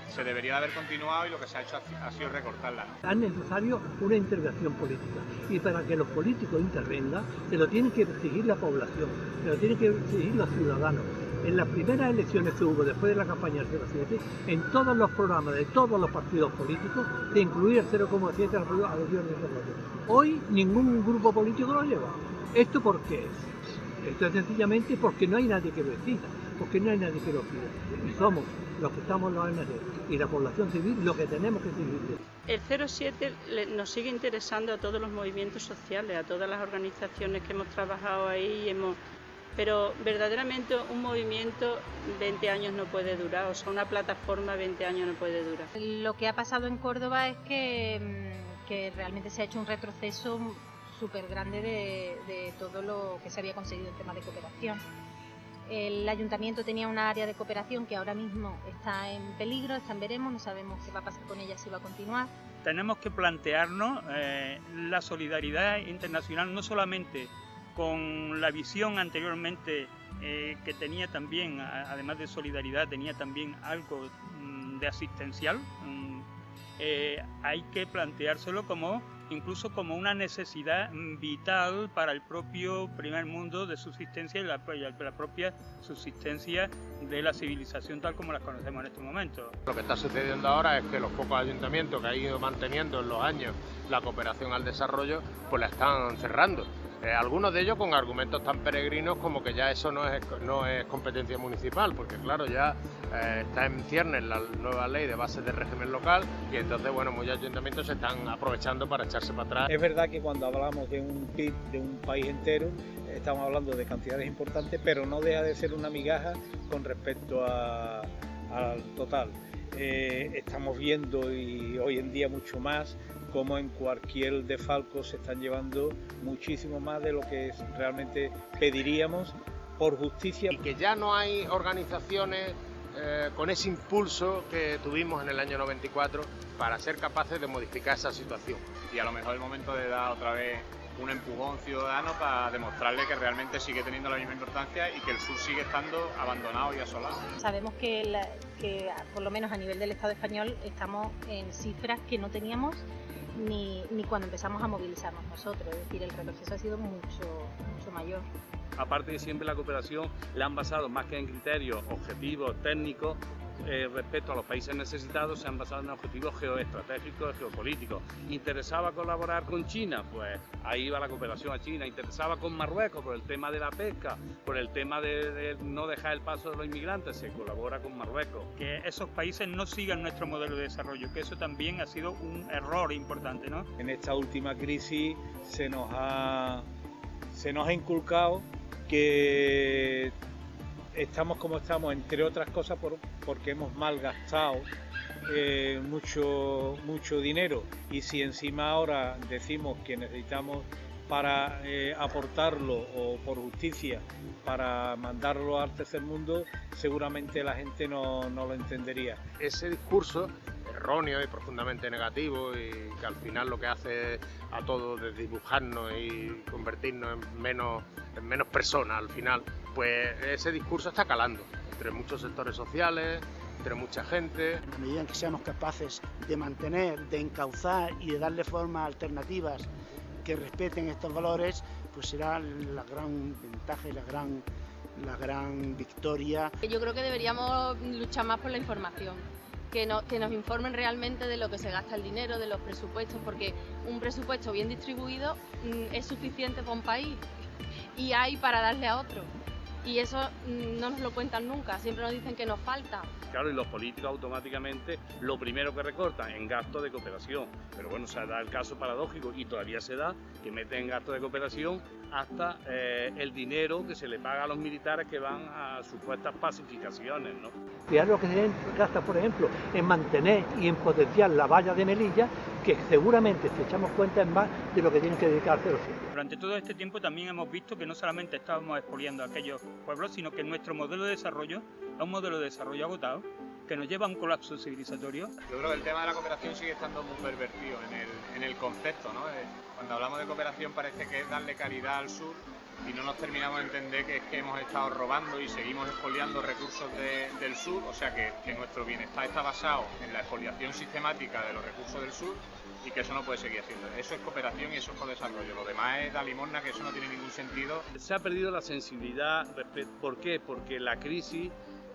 se debería haber continuado y lo que se ha hecho ha sido recortarla, ¿no? Es necesario una intervención política y para que los políticos intervengan se lo tiene que exigir la población, se lo tienen que exigir los ciudadanos. En las primeras elecciones que hubo después de la campaña del 0,7, en todos los programas de todos los partidos políticos se incluía el 0,7 al gobierno de desarrollo. Hoy ningún grupo político lo lleva. ¿Esto por qué es? Esto es sencillamente porque no hay nadie que lo exija, porque no hay nadie que lo pida. Y somos los que estamos en la ONG y la población civil lo que tenemos que exigir. El 0,7 nos sigue interesando a todos los movimientos sociales, a todas las organizaciones que hemos trabajado ahí, pero verdaderamente un movimiento 20 años no puede durar, o sea, una plataforma 20 años no puede durar. Lo que ha pasado en Córdoba es que realmente se ha hecho un retroceso súper grande de todo lo que se había conseguido en tema de cooperación. El ayuntamiento tenía una área de cooperación que ahora mismo está en peligro, está en veremos, no sabemos qué va a pasar con ella, si va a continuar. Tenemos que plantearnos la solidaridad internacional, no solamente con la visión anteriormente que tenía también, además de solidaridad, tenía también algo de asistencial. Hay que planteárselo incluso como una necesidad vital para el propio primer mundo de subsistencia y la propia subsistencia de la civilización tal como las conocemos en estos momentos. Lo que está sucediendo ahora es que los pocos ayuntamientos que han ido manteniendo en los años la cooperación al desarrollo, pues la están cerrando. Algunos de ellos con argumentos tan peregrinos como que ya eso no es competencia municipal, porque claro, ya está en ciernes la nueva ley de bases de régimen local y entonces, bueno, muchos ayuntamientos se están aprovechando para echarse para atrás. Es verdad que cuando hablamos de un PIB de un país entero, estamos hablando de cantidades importantes, pero no deja de ser una migaja con respecto al total. Estamos viendo, y hoy en día mucho más, como en cualquier desfalco se están llevando muchísimo más de lo que realmente pediríamos por justicia. Y que ya no hay organizaciones con ese impulso que tuvimos en el año 94 para ser capaces de modificar esa situación. Y a lo mejor es el momento de dar otra vez un empujón ciudadano para demostrarle que realmente sigue teniendo la misma importancia y que el sur sigue estando abandonado y asolado. Sabemos que por lo menos a nivel del Estado español estamos en cifras que no teníamos ni cuando empezamos a movilizarnos nosotros, es decir, el retroceso ha sido mucho mayor. Aparte de siempre la cooperación la han basado más que en criterios objetivos, técnicos, respecto a los países necesitados, se han basado en objetivos geoestratégicos, geopolíticos. ¿Interesaba colaborar con China? Pues ahí va la cooperación a China. ¿Interesaba con Marruecos por el tema de la pesca, por el tema de no dejar el paso de los inmigrantes? Se colabora con Marruecos. Que esos países no sigan nuestro modelo de desarrollo, que eso también ha sido un error importante, ¿no? En esta última crisis se nos ha inculcado que estamos como estamos, entre otras cosas porque hemos malgastado mucho dinero, y si encima ahora decimos que necesitamos para aportarlo o por justicia para mandarlo al tercer mundo, seguramente la gente no lo entendería. Ese discurso erróneo y profundamente negativo, y que al final lo que hace a todos es dibujarnos y convertirnos en menos personas al final, pues ese discurso está calando entre muchos sectores sociales, entre mucha gente. En la medida en que seamos capaces de mantener, de encauzar y de darle formas alternativas que respeten estos valores, pues será la gran ventaja y la gran victoria. Yo creo que deberíamos luchar más por la información. que nos informen realmente de lo que se gasta el dinero, de los presupuestos, porque un presupuesto bien distribuido es suficiente para un país y hay para darle a otro. Y eso no nos lo cuentan nunca, siempre nos dicen que nos falta. Claro, y los políticos automáticamente lo primero que recortan en gasto de cooperación. Pero bueno, se da el caso paradójico y todavía se da que meten en gasto de cooperación hasta el dinero que se le paga a los militares que van a supuestas pacificaciones, ¿no? Fijaros lo que se gasta, por ejemplo, en mantener y en potenciar la valla de Melilla, que seguramente, si echamos cuenta, es más de lo que tienen que dedicarse los sitios. Durante todo este tiempo también hemos visto que no solamente estábamos expoliando a aquellos pueblos, sino que nuestro modelo de desarrollo es un modelo de desarrollo agotado, que nos lleva a un colapso civilizatorio. Yo creo que el tema de la cooperación sigue estando muy pervertido en el concepto, ¿no? Cuando hablamos de cooperación parece que es darle calidad al sur y no nos terminamos de entender que es que hemos estado robando y seguimos expoliando recursos del sur, o sea que nuestro bienestar está basado en la expoliación sistemática de los recursos del sur y que eso no puede seguir haciendo. Eso es cooperación y eso es co-desarrollo. Lo demás es la limosna, que eso no tiene ningún sentido. Se ha perdido la sensibilidad. ¿Por qué? Porque la crisis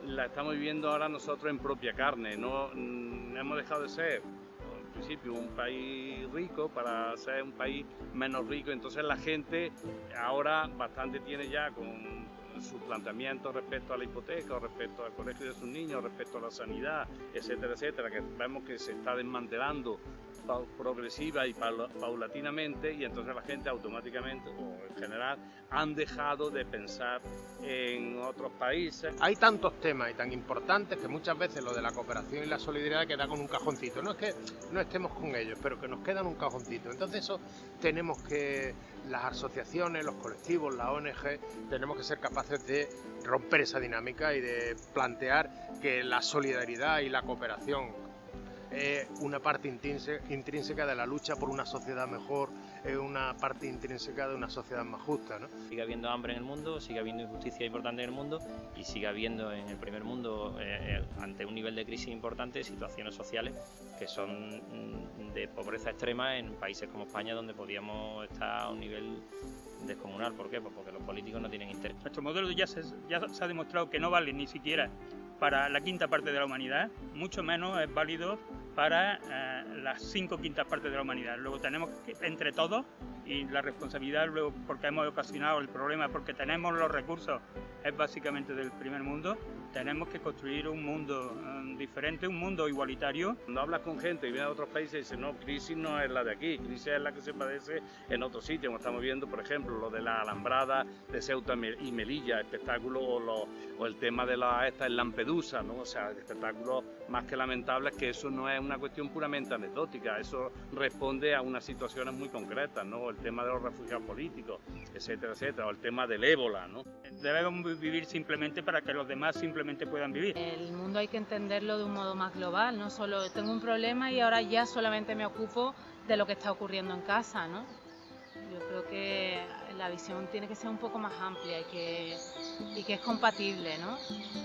la estamos viviendo ahora nosotros en propia carne. No hemos dejado de ser, en principio, un país rico para ser un país menos rico. Entonces la gente ahora bastante tiene ya con sus planteamientos respecto a la hipoteca, o respecto al colegio de sus niños, respecto a la sanidad, etcétera, etcétera, que vemos que se está desmantelando progresiva y paulatinamente, y entonces la gente automáticamente, o en general, han dejado de pensar en otros países. Hay tantos temas y tan importantes que muchas veces lo de la cooperación y la solidaridad queda con un cajoncito. No es que no estemos con ellos, pero que nos queda en un cajoncito. Entonces eso tenemos que, las asociaciones, los colectivos, la ONG, tenemos que ser capaces de romper esa dinámica y de plantear que la solidaridad y la cooperación es una parte intrínseca de la lucha por una sociedad mejor, es una parte intrínseca de una sociedad más justa, ¿no? Sigue habiendo hambre en el mundo, sigue habiendo injusticia importante en el mundo y sigue habiendo en el primer mundo, ante un nivel de crisis importante, situaciones sociales que son de pobreza extrema en países como España, donde podíamos estar a un nivel descomunal. ¿Por qué? Pues porque los políticos no tienen interés. Nuestro modelo ya se ha demostrado que no vale ni siquiera para la quinta parte de la humanidad, mucho menos es válido para las 5/5 partes de la humanidad. Luego tenemos que, entre todos, y la responsabilidad luego porque hemos ocasionado el problema, porque tenemos los recursos, es básicamente del primer mundo, tenemos que construir un mundo diferente, un mundo igualitario. Cuando hablas con gente y viene de otros países y dicen, no, crisis no es la de aquí, crisis es la que se padece en otros sitios, como estamos viendo, por ejemplo, lo de la alambrada de Ceuta y Melilla, espectáculos, o el tema de en Lampedusa, ¿no? O sea, espectáculos más que lamentables, que eso no es una cuestión puramente anecdótica, eso responde a unas situaciones muy concretas, ¿no? El tema de los refugiados políticos, etcétera, etcétera, o el tema del ébola, ¿no? Debemos vivir simplemente para que los demás simplemente puedan vivir. El mundo hay que entenderlo de un modo más global, no solo tengo un problema y ahora ya solamente me ocupo de lo que está ocurriendo en casa, ¿no? Yo creo que la visión tiene que ser un poco más amplia y que es compatible, ¿no?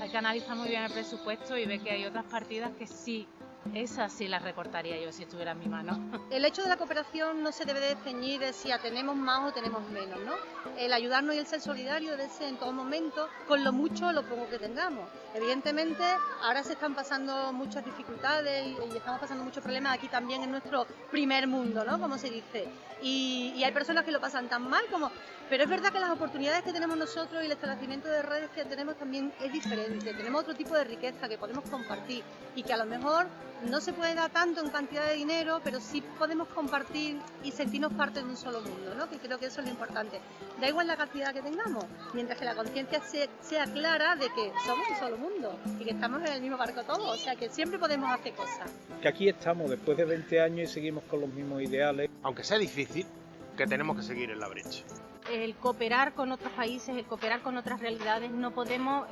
Hay que analizar muy bien el presupuesto y ver que hay otras partidas que sí, esas sí las recortaría yo si estuviera en mi mano. El hecho de la cooperación no se debe de ceñir de si tenemos más o tenemos menos, ¿no? El ayudarnos y el ser solidario debe ser en todo momento, con lo mucho o lo poco que tengamos. Evidentemente, ahora se están pasando muchas dificultades y estamos pasando muchos problemas aquí también en nuestro primer mundo, ¿no? Como se dice. Y hay personas que lo pasan tan mal como... Pero es verdad que las oportunidades que tenemos nosotros y el establecimiento de redes que tenemos también es diferente. Tenemos otro tipo de riqueza que podemos compartir y que a lo mejor no se puede dar tanto en cantidad de dinero, pero sí podemos compartir y sentirnos parte de un solo mundo, ¿no? Que creo que eso es lo importante. Da igual la cantidad que tengamos, mientras que la conciencia sea clara de que somos un solo mundo y que estamos en el mismo barco todos, o sea que siempre podemos hacer cosas. Que aquí estamos después de 20 años y seguimos con los mismos ideales. Aunque sea difícil, que tenemos que seguir en la brecha. El cooperar con otros países, el cooperar con otras realidades, no podemos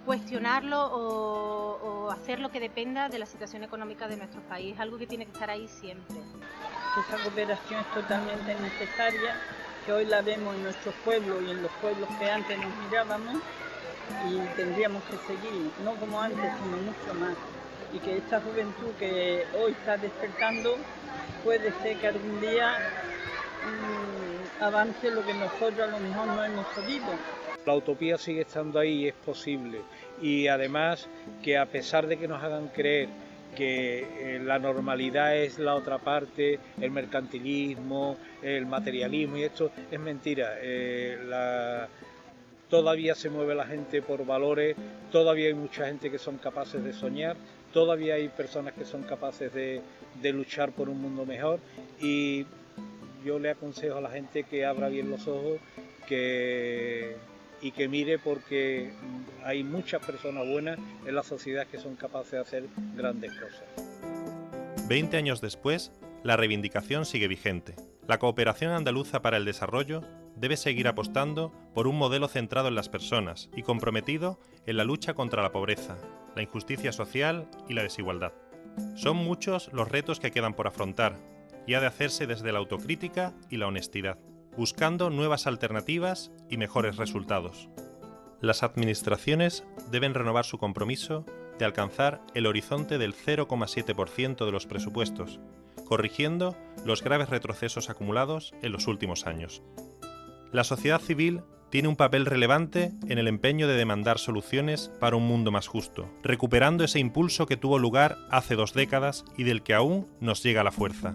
cuestionarlo o hacer lo que dependa de la situación económica de nuestro país, es algo que tiene que estar ahí siempre. Esta cooperación es totalmente necesaria, que hoy la vemos en nuestros pueblos y en los pueblos que antes nos mirábamos, y tendríamos que seguir, no como antes, sino mucho más. Y que esta juventud que hoy está despertando, puede ser que algún día avance lo que nosotros a lo mejor no hemos podido. La utopía sigue estando ahí y es posible. Y además que a pesar de que nos hagan creer que la normalidad es la otra parte, el mercantilismo, el materialismo, y esto es mentira. Todavía se mueve la gente por valores, todavía hay mucha gente que son capaces de soñar, todavía hay personas que son capaces de luchar por un mundo mejor, y yo le aconsejo a la gente que abra bien los ojos y que mire, porque hay muchas personas buenas en la sociedad que son capaces de hacer grandes cosas. 20 años después, la reivindicación sigue vigente. La cooperación andaluza para el desarrollo debe seguir apostando por un modelo centrado en las personas y comprometido en la lucha contra la pobreza, la injusticia social y la desigualdad. Son muchos los retos que quedan por afrontar, y ha de hacerse desde la autocrítica y la honestidad, buscando nuevas alternativas y mejores resultados. Las administraciones deben renovar su compromiso de alcanzar el horizonte del 0,7% de los presupuestos, corrigiendo los graves retrocesos acumulados en los últimos años. La sociedad civil tiene un papel relevante en el empeño de demandar soluciones para un mundo más justo, recuperando ese impulso que tuvo lugar hace 2 décadas y del que aún nos llega la fuerza.